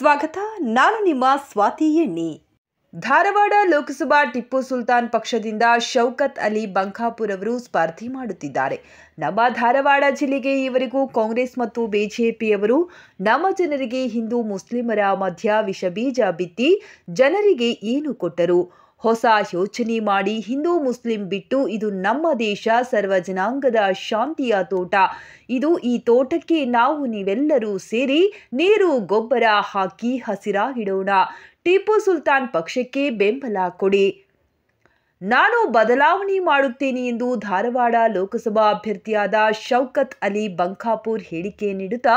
ಸ್ವಾಗತ. ನಾನು ನಿಮ್ಮ ಸ್ವಾತಿ ಎಣ್ಣಿ. ಧಾರವಾಡ ಲೋಕಸಭಾ ಟಿಪ್ಪು ಸುಲ್ತಾನ್ ಪಕ್ಷದಿಂದ ಶೌಕತ್ ಅಲಿ ಬಂಕಾಪುರ್ ಅವರು ಸ್ಪರ್ಧೆ ಮಾಡುತ್ತಿದ್ದಾರೆ. ನಮ್ಮ ಧಾರವಾಡ ಜಿಲ್ಲೆಗೆ ಈವರೆಗೂ ಕಾಂಗ್ರೆಸ್ ಮತ್ತು ಬಿಜೆಪಿಯವರು ನಮ್ಮ ಜನರಿಗೆ ಹಿಂದೂ ಮುಸ್ಲಿಮರ ಮಧ್ಯ ವಿಷಬೀಜ ಬಿತ್ತಿ ಜನರಿಗೆ ಏನು ಕೊಟ್ಟರು? ಹೊಸ ಯೋಚನೆ ಮಾಡಿ ಹಿಂದೂ ಮುಸ್ಲಿಂ ಬಿಟ್ಟು ಇದು ನಮ್ಮ ದೇಶ, ಸರ್ವ ಜನಾಂಗದ ಶಾಂತಿಯ ತೋಟ. ಈ ತೋಟಕ್ಕೆ ನಾವು ನೀವೆಲ್ಲರೂ ಸೇರಿ ನೀರು ಗೊಬ್ಬರ ಹಾಕಿ ಹಸಿರಾಗಿಡೋಣ. ಟಿಪ್ಪು ಸುಲ್ತಾನ್ ಪಕ್ಷಕ್ಕೆ ಬೆಂಬಲ ಕೊಡಿ. ನಾನು ಬದಲಾವಣೆ ಮಾಡುತ್ತೇನೆ ಎಂದು ಧಾರವಾಡ ಲೋಕಸಭಾ ಅಭ್ಯರ್ಥಿಯಾದ ಶೌಕತ್ ಅಲಿ ಬಂಕಾಪುರ್ ಹೇಳಿಕೆ ನೀಡುತ್ತಾ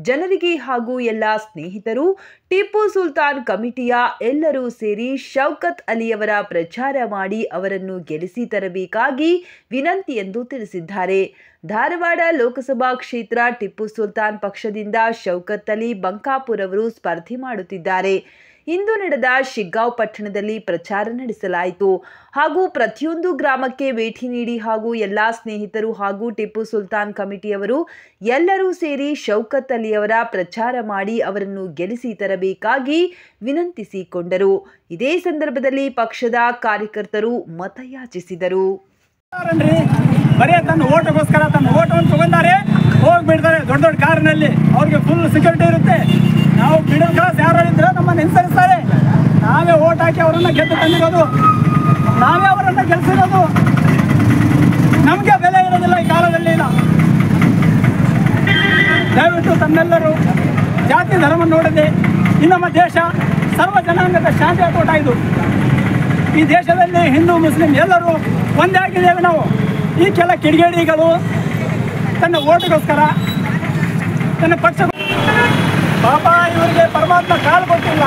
ಜನರಿಗೆ ಹಾಗೂ ಎಲ್ಲ ಸ್ನೇಹಿತರು, ಟಿಪ್ಪು ಸುಲ್ತಾನ್ ಕಮಿಟಿಯ ಎಲ್ಲರೂ ಸೇರಿ ಶೌಕತ್ ಅಲಿಯವರ ಪ್ರಚಾರ ಮಾಡಿ ಅವರನ್ನು ಗೆಲ್ಲಿಸಿ ತರಬೇಕಾಗಿ ವಿನಂತಿ ಎಂದು ತಿಳಿಸಿದ್ದಾರೆ. ಧಾರವಾಡ ಲೋಕಸಭಾ ಕ್ಷೇತ್ರ ಟಿಪ್ಪು ಸುಲ್ತಾನ್ ಪಕ್ಷದಿಂದ ಶೌಕತ್ ಅಲಿ ಬಂಕಾಪುರ್ ಅವರು ಸ್ಪರ್ಧೆ ಮಾಡುತ್ತಿದ್ದಾರೆ. ಇಂದು ನಡೆದ ಶಿಗ್ಗಾಂವ್ ಪಟ್ಟಣದಲ್ಲಿ ಪ್ರಚಾರ ನಡೆಸಲಾಯಿತು ಹಾಗೂ ಪ್ರತಿಯೊಂದು ಗ್ರಾಮಕ್ಕೆ ಭೇಟಿ ನೀಡಿ ಹಾಗೂ ಎಲ್ಲ ಸ್ನೇಹಿತರು ಹಾಗೂ ಟಿಪ್ಪು ಸುಲ್ತಾನ್ ಕಮಿಟಿಯವರು ಎಲ್ಲರೂ ಸೇರಿ ಶೌಕತ್ ಅಲಿಯವರ ಪ್ರಚಾರ ಮಾಡಿ ಅವರನ್ನು ಗೆಲ್ಲಿಸಿ ತರಬೇಕಾಗಿ ವಿನಂತಿಸಿಕೊಂಡರು. ಇದೇ ಸಂದರ್ಭದಲ್ಲಿ ಪಕ್ಷದ ಕಾರ್ಯಕರ್ತರು ಮತಯಾಚಿಸಿದರು. ಬರೀ ತನ್ನ ಓಟಗೋಸ್ಕರ ತನ್ನ ಓಟವನ್ನು ತಗೊಂಡಾರೆ, ಹೋಗ್ಬಿಡ್ತಾರೆ ದೊಡ್ಡ ದೊಡ್ಡ ಕಾರಿನಲ್ಲಿ. ಅವ್ರಿಗೆ ಫುಲ್ ಸೆಕ್ಯೂರಿಟಿ ಇರುತ್ತೆ. ನಾವು ಮಿಡಲ್ ಕ್ಲಾಸ್ ಯಾರು ಇದ್ರೆ ನಮ್ಮನ್ನು ಹೆಸರಿಸ್ತಾರೆ. ನಾವೇ ಓಟ್ ಹಾಕಿ ಅವರನ್ನು ಗೆದ್ದು ತಂದಿರೋದು, ನಾವೇ ಅವರನ್ನು ಗೆಲ್ಲಿಸಿರೋದು. ನಮಗೆ ಬೆಲೆ ಇರೋದಿಲ್ಲ ಈ ಕಾಲದಲ್ಲಿ. ದಯವಿಟ್ಟು ತಮ್ಮೆಲ್ಲರೂ ಜಾತಿ ಧರ್ಮ ನೋಡದೆ ಈ ನಮ್ಮ ದೇಶ ಸರ್ವ ಜನಾಂಗದ ಶಾಂತಿಯ ತೋಟ. ಇದು ಈ ದೇಶದಲ್ಲಿ ಹಿಂದೂ ಮುಸ್ಲಿಂ ಎಲ್ಲರೂ ಒಂದೇ ಆಗಿದ್ದೇವೆ ನಾವು. ಈ ಕೆಲ ಕಿಡಿಗೇಡಿಗಳು ತನ್ನ ಓಟಿಗೋಸ್ಕರ ತನ್ನ ಪಕ್ಷ ಪಾಪ ಇವರಿಗೆ ಪರಮಾತ್ಮ ಕಾಲು ಕೊಟ್ಟಿಲ್ಲ,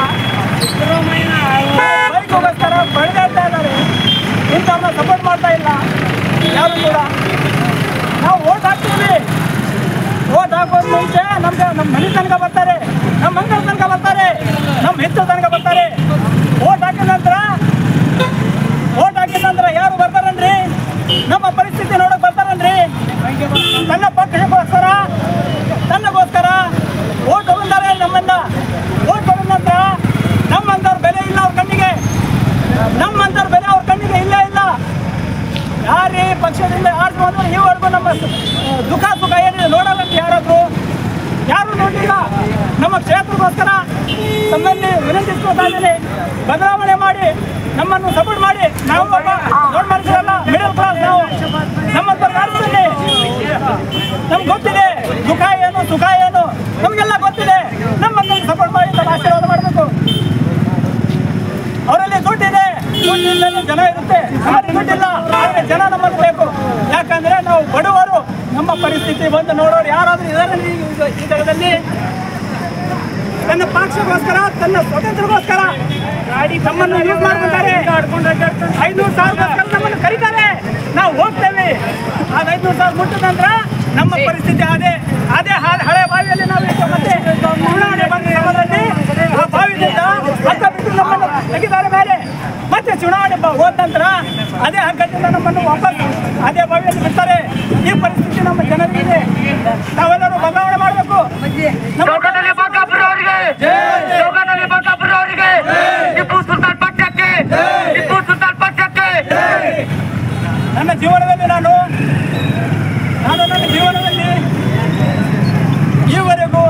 ಬೈಕೋಸ್ಕರ ಬಡಿದಾಡ್ತಾ ಇದ್ದಾರೆ. ಇಂಥವ್ರನ್ನ ಸಪೋರ್ಟ್ ಮಾಡ್ತಾ ಇಲ್ಲ ಯಾರು ಕೂಡ. ನಾವು ಓಟ್ ಹಾಕ್ತೀವಿ, ಓಟ್ ಹಾಕೋದು ಮುಂಚೆ ನಮ್ಮ ಮನೆ ತನಕ ಬರ್ತಾರೆ, ನಮ್ಮ ಮಂಗಳ ತನಕ ಬರ್ತಾರೆ, ನಮ್ಮ ಹೆಚ್ಚು ತನಕ ಬರ್ತಾರೆ. ಓಟ್ ಹಾಕಿದ ನಂತರ ಯಾರು ಬರ್ತಾರನ್ರಿ? ನಮ್ಮ ಪರಿಸ್ಥಿತಿ ನೋಡಕ್ ಬರ್ತಾರನ್ರಿ? ತನ್ನ ಪಕ್ಷಕ್ಕೋಸ್ಕರ ತನ್ನಗೋಸ್ಕರ ಓಟ್ ತಗೊಂಡಾರೆ. ನಮ್ಮನ್ನ ಓಟ್ ತಗೊಂಡ ನಂತರ ನಮ್ಮಂತವ್ರ ಬೆಲೆ ಇಲ್ಲ ಅವ್ರ ಕಣ್ಣಿಗೆ, ನಮ್ಮಂತವ್ರ ಬೆಲೆ ಅವ್ರ ಕಣ್ಣಿಗೆ ಇಲ್ಲೇ ಇಲ್ಲ. ಯಾರೇ ಪಕ್ಷದಿಂದ ಆಡ್ಕೊಂಡು ಈವರೆಗೂ ನಮ್ಮ ದುಃಖ ಸುಖ ಏನಿದೆ ನೋಡೋದಂತ ಯಾರು ನೋಡಿಲ್ಲ. ನಮ್ಮ ಕ್ಷೇತ್ರಕ್ಕೋಸ್ಕರ ತಮ್ಮಲ್ಲಿ ವಿನಂತಿಸ್ಕೊತಾ ಇದ್ದೀನಿ, ಬದಲಾವಣೆ ಮಾಡಿ ನಮ್ಮನ್ನು ಸಪೋರ್ಟ್ ಮಾಡಿ. ನಾವು ದೊಡ್ಡ ಮನುಷ್ಯರಲ್ಲ, ಮಿಡಲ್ ಕ್ಲಾಸ್. ನಾವು ನಮ್ಮಂತ ಕಾಲದಲ್ಲಿ ನಮ್ಗೆ ಗೊತ್ತಿದೆ ದುಃಖ ಏನು ಸುಖ ಏನು ನಮಗೆಲ್ಲ ಗೊತ್ತಿದೆ. ನಮ್ಮನ್ನು ಸಪೋರ್ಟ್ ಮಾಡಿ ನಮ್ಮ ಆಶೀರ್ವಾದ ಮಾಡಬೇಕು. ಅವರಲ್ಲಿ ದುಡ್ಡಿದೆ, ದುಡ್ಡಿಲ್ಲದೆ ಜನ ಇರುತ್ತೆ. ನಮ್ಮಲ್ಲಿ ದುಡ್ಡಿಲ್ಲ, ಆದರೆ ಜನ ನಮ್ಮಲ್ಲಿ ಬೇಕು. ಯಾಕಂದ್ರೆ ನಾವು ಬಡವರು. ನಮ್ಮ ಪರಿಸ್ಥಿತಿ ಬಂದು ನೋಡೋರು ಯಾರಾದ್ರೂ ಇದರಲ್ಲಿ ಈ ಜಗದಲ್ಲಿ ತನ್ನ ಪಕ್ಷಕ್ಕೋಸ್ಕರ ತನ್ನ ಸ್ವತಂತ್ರಗೋಸ್ಕರ ನಮ್ಮನ್ನು ಯೂಸ್ ಮಾಡ್ಕೊತಾರೆ. 500,000 ನಮ್ಮನ್ನು ಕರೀತಾರೆ, ನಾವು ಹೋಗ್ತೇವೆ. ಆ 500,000 ಮುಟ್ಟಿದ ನಂತರ ನಮ್ಮ ಪರಿಸ್ಥಿತಿ ಅದೇ ಹಳೆ ಬಾವಿಯಲ್ಲಿ ನಾವು ಮತ್ತೆ ಚುನಾವಣೆ ಬಂದ ಸಮಯದಲ್ಲಿ ಆ ಬಾವಿಯಿಂದ ಹಗ್ಗ ಬಿಟ್ಟು ನಮ್ಮನ್ನು ತೆಗಿತಾರೆ ಮೇಲೆ. ಮತ್ತೆ ಚುನಾವಣೆ ಹೋದ ನಂತರ ಅದೇ ಹಗ್ಗದಿಂದ ನಮ್ಮನ್ನು ವಾಪಸ್ ಅದೇ ಬಾವಿಯಲ್ಲಿ ಬಿಡ್ತಾರೆ. ಈ ಪರಿಸ್ಥಿತಿ ನಮ್ಮ ಜನರಿಗೆ ನಾವೆಲ್ಲರೂ ಬದಲಾವಣೆ ಮಾಡಬೇಕು. ನನ್ನ ಜೀವನದಲ್ಲಿ ನಾನು ನನ್ನ ಜೀವನದಲ್ಲಿ ಈವರೆಗೂ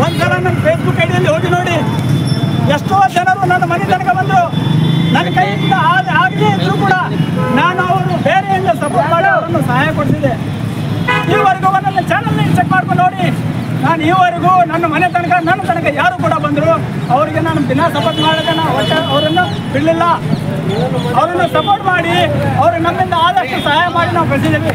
ಒಂದ್ಸಲ ನನ್ನ ಫೇಸ್ಬುಕ್ ಐಡಿಯಲ್ಲಿ ಹೋಗಿ ನೋಡಿ, ಎಷ್ಟೋ ಜನರು ನನ್ನ ಮನೆ ತನಕ ಬಂದರು. ನನ್ನ ಕೈಯಿಂದ ಆಗದೇ ಇದ್ರೂ ಕೂಡ ನಾನು ಅವರು ಬೇರೆಯಿಂದ ಸಪೋರ್ಟ್ ಮಾಡಿ ಅವರನ್ನು ಸಹಾಯ ಕೊಡ್ತಿದ್ದೆ. ಈವರೆಗೂ ನನ್ನ ಚಾನಲ್ನ ಚೆಕ್ ಮಾಡ್ಕೊಂಡು ನೋಡಿ, ನಾನು ಈವರೆಗೂ ನನ್ನ ಮನೆ ತನಕ ನನ್ನ ತನಕ ಯಾರು ಕೂಡ ಬಂದರು ಅವರಿಗೆ ನಾನು ದಿನ ಸಪೋರ್ಟ್ ಮಾಡೋಕೆ ಅವರನ್ನು ಬಿಡಲಿಲ್ಲ. ಅವರನ್ನು ಸಪೋರ್ಟ್ ಮಾಡಿ ಅವರು ನಮ್ಮಿಂದ ಆದಷ್ಟು ಸಹಾಯ ಮಾಡಿ ನಾವು ಬೆಳೆಸಿದ್ದೀವಿ.